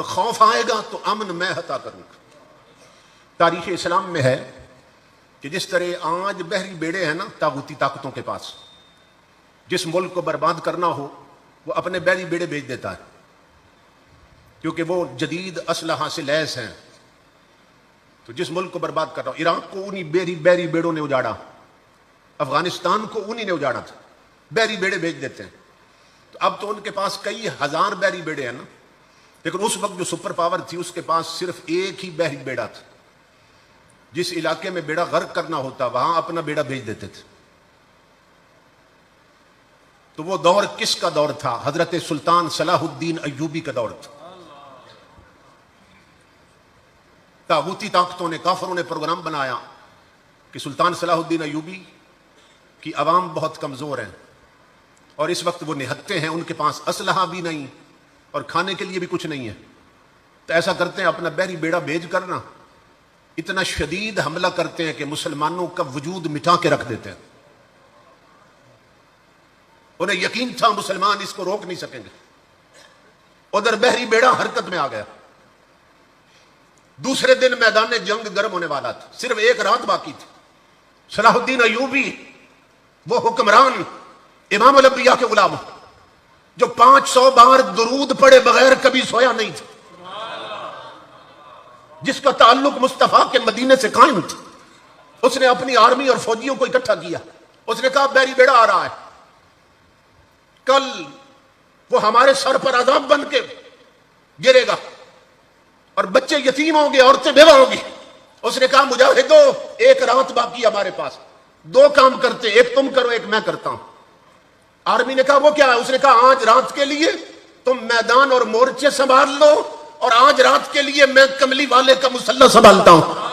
خوف آئے گا تو امن میں عطا کروں گا۔ تاریخ اسلام میں ہے کہ جس طرح آج بحری بیڑے ہیں نا طاغوتی طاقتوں کے پاس، جس ملک کو برباد کرنا ہو وہ اپنے بحری بیڑے بھیج دیتا ہے، کیونکہ وہ جدید اسلحہ سے لیس ہیں۔ تو جس ملک کو برباد کرنا ہو، عراق کو انہی بحری بیڑوں نے اجاڑا، افغانستان کو انہی نے اجاڑا تھا، بحری بیڑے بھیج دیتے ہیں۔ تو اب تو ان کے پاس کئی ہزار بحری بیڑے ہیں نا، لیکن اس وقت جو سپر پاور تھی اس کے پاس صرف ایک ہی بحری بیڑا تھا۔ جس علاقے میں بیڑا غرق کرنا ہوتا وہاں اپنا بیڑا بھیج دیتے تھے۔ تو وہ دور کس کا دور تھا؟ حضرت سلطان صلاح الدین ایوبی کا دور تھا۔ طاغوتی طاقتوں نے، کافروں نے پروگرام بنایا کہ سلطان صلاح الدین ایوبی کی عوام بہت کمزور ہیں اور اس وقت وہ نہتے ہیں، ان کے پاس اسلحہ بھی نہیں اور کھانے کے لیے بھی کچھ نہیں ہے۔ تو ایسا کرتے ہیں اپنا بحری بیڑا بھیج کرنا اتنا شدید حملہ کرتے ہیں کہ مسلمانوں کا وجود مٹا کے رکھ دیتے ہیں۔ انہیں یقین تھا مسلمان اس کو روک نہیں سکیں گے۔ ادھر بحری بیڑا حرکت میں آ گیا۔ دوسرے دن میدان جنگ گرم ہونے والا تھا، صرف ایک رات باقی تھی۔ صلاح الدین ایوبی وہ حکمران، امام الانبیاء کے غلام، جو 500 بار درود پڑے بغیر کبھی سویا نہیں تھا، جس کا تعلق مصطفیٰ کے مدینے سے قائم تھا، اس نے اپنی آرمی اور فوجیوں کو اکٹھا کیا۔ اس نے کہا بحری بیڑا آ رہا ہے، کل وہ ہمارے سر پر عذاب بن کے گرے گا اور بچے یتیم ہوں گے، عورتیں بیوہ ہوں گی۔ اس نے کہا مجاہدو ایک رات باقی ہمارے پاس، دو کام کرتے، ایک تم کرو ایک میں کرتا ہوں۔ آرمی نے کہا وہ کیا ہے؟ اس نے کہا آج رات کے لیے تم میدان اور مورچے سنبھال لو اور آج رات کے لیے میں کملی والے کا مسلح سنبھالتا ہوں۔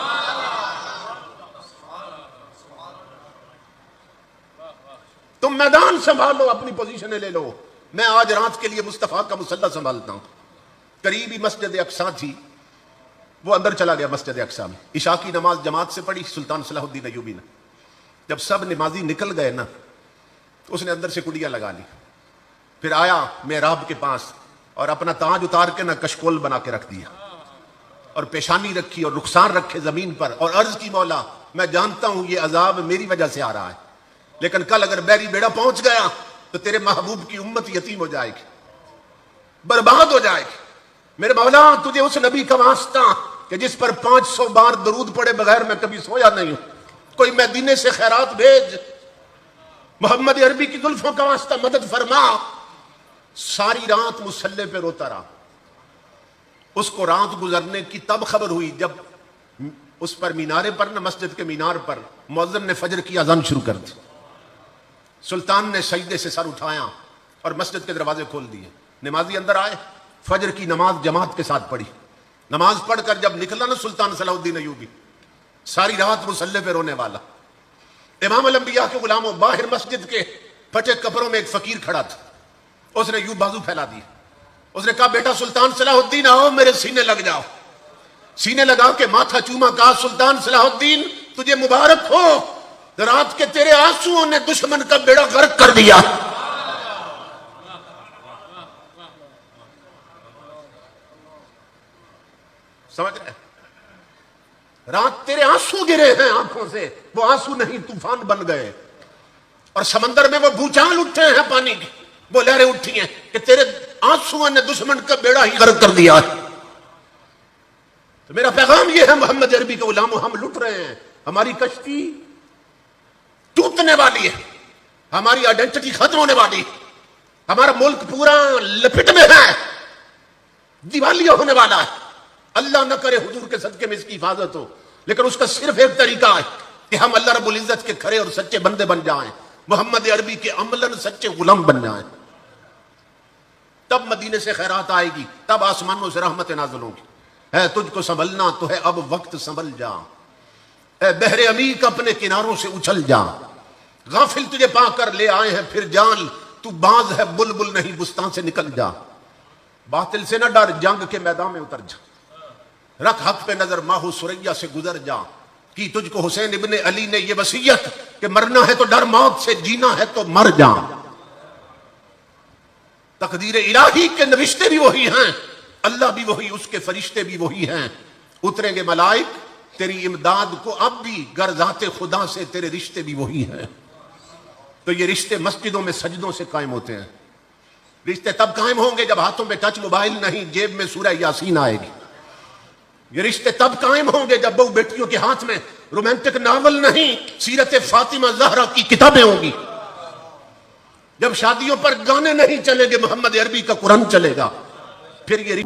تم میدان سنبھالو، اپنی پوزیشنیں لے لو، میں آج رات کے لیے مصطفیٰ کا مسلح سنبھالتا ہوں۔ قریبی مسجد اقصیٰ تھی، وہ اندر چلا گیا مسجد اقصیٰ میں، عشاء کی نماز جماعت سے پڑھی سلطان صلاح الدین ایوبی نے۔ جب سب نمازی نکل گئے نا تو اس نے اندر سے کڑیاں لگا لی، پھر آیا محراب کے پاس اور اپنا تاج اتار کے نا کشکول بنا کے رکھ دیا اور پیشانی رکھی اور رخسار رکھے زمین پر اور عرض کی مولا میں جانتا ہوں یہ عذاب میری وجہ سے آ رہا ہے، لیکن کل اگر بحری بیڑا پہنچ گیا تو تیرے محبوب کی امت یتیم ہو جائے گی، برباد ہو جائے گی۔ میرے مولا تجھے اس نبی کا واسطہ کہ جس پر 500 بار درود پڑے بغیر میں کبھی سویا نہیں ہوں، کوئی مدینے سے خیرات بھیج، محمد عربی کی زلفوں کا واسطہ مدد فرما۔ ساری رات مصلے پہ روتا رہا۔ اس کو رات گزرنے کی تب خبر ہوئی جب اس پر مینارے پر نا، مسجد کے مینار پر مؤذن نے فجر کی اذان شروع کر دی۔ سلطان نے سجدے سے سر اٹھایا اور مسجد کے دروازے کھول دیے، نمازی اندر آئے، فجر کی نماز جماعت کے ساتھ پڑھی۔ نماز پڑھ کر جب نکلا نا سلطان صلاح الدین ایوبی، ساری رات مصلے پہ رونے والا۔ امام الانبیاء کے غلاموں، باہر مسجد کے پھٹے کپڑوں میں ایک فقیر کھڑا تھا، اس نے یوں بازو پھیلا دی، اس نے کہا بیٹا سلطان صلاح الدین آؤ میرے سینے لگ جاؤ۔ سینے لگا کے ماتھا چوما، کہا سلطان صلاح الدین تجھے مبارک ہو، رات کے تیرے آنسوؤں نے دشمن کا بیڑا غرق کر دیا۔ سمجھ رہے؟ رات تیرے آنسو گرے ہیں آنکھوں سے، وہ آنسو نہیں طوفان بن گئے، اور سمندر میں وہ بھوچال اٹھے ہیں پانی کی، وہ لہریں اٹھی ہیں کہ تیرے آنسو نے دشمن کا بیڑا ہی غرق کر دیا۔ تو میرا پیغام یہ ہے محمد عربی کے غلاموں، ہم لٹ رہے ہیں، ہماری کشتی ٹوٹنے والی ہے، ہماری آئیڈینٹی ختم ہونے والی ہے، ہمارا ملک پورا لپٹ میں ہے، دیوالیہ ہونے والا ہے۔ اللہ نہ کرے حضور کے صدقے میں اس کی حفاظت ہو، لیکن اس کا صرف ایک طریقہ ہے کہ ہم اللہ رب العزت کے کھڑے اور سچے بندے بن جائیں، محمد عربی کے عملاً سچے غلام بن جائیں، تب مدینے سے خیرات آئے گی، تب آسمانوں سے رحمت نازل ہوں گی۔ ہے تجھ کو سنبھلنا تو ہے اب وقت سنبھل جا، اے بحر عمیق اپنے کناروں سے اچھل جا، غافل تجھے پا کر لے آئے ہیں پھر جان، تو باز ہے بلبل نہیں بستان سے نکل جا، باطل سے نہ ڈر جنگ کے میدان میں اتر جا، رکھ حق پہ نظر ماہو سریا سے گزر جا، کی تجھ کو حسین ابن علی نے یہ وصیت کہ مرنا ہے تو ڈر موت سے، جینا ہے تو مر جا۔ تقدیر الہی کے نوشتے بھی وہی ہیں، اللہ بھی وہی، اس کے فرشتے بھی وہی ہیں، اتریں گے ملائک تیری امداد کو، اب بھی گر ذات خدا سے تیرے رشتے بھی وہی ہیں۔ تو یہ رشتے مسجدوں میں سجدوں سے قائم ہوتے ہیں۔ رشتے تب قائم ہوں گے جب ہاتھوں میں ٹچ موبائل نہیں، جیب میں سورہ یاسین آئے گی۔ یہ رشتے تب قائم ہوں گے جب بہو بیٹیوں کے ہاتھ میں رومانٹک ناول نہیں، سیرت فاطمہ زہرا کی کتابیں ہوں گی۔ جب شادیوں پر گانے نہیں چلیں گے، محمد عربی کا قرآن چلے گا۔ پھر یہ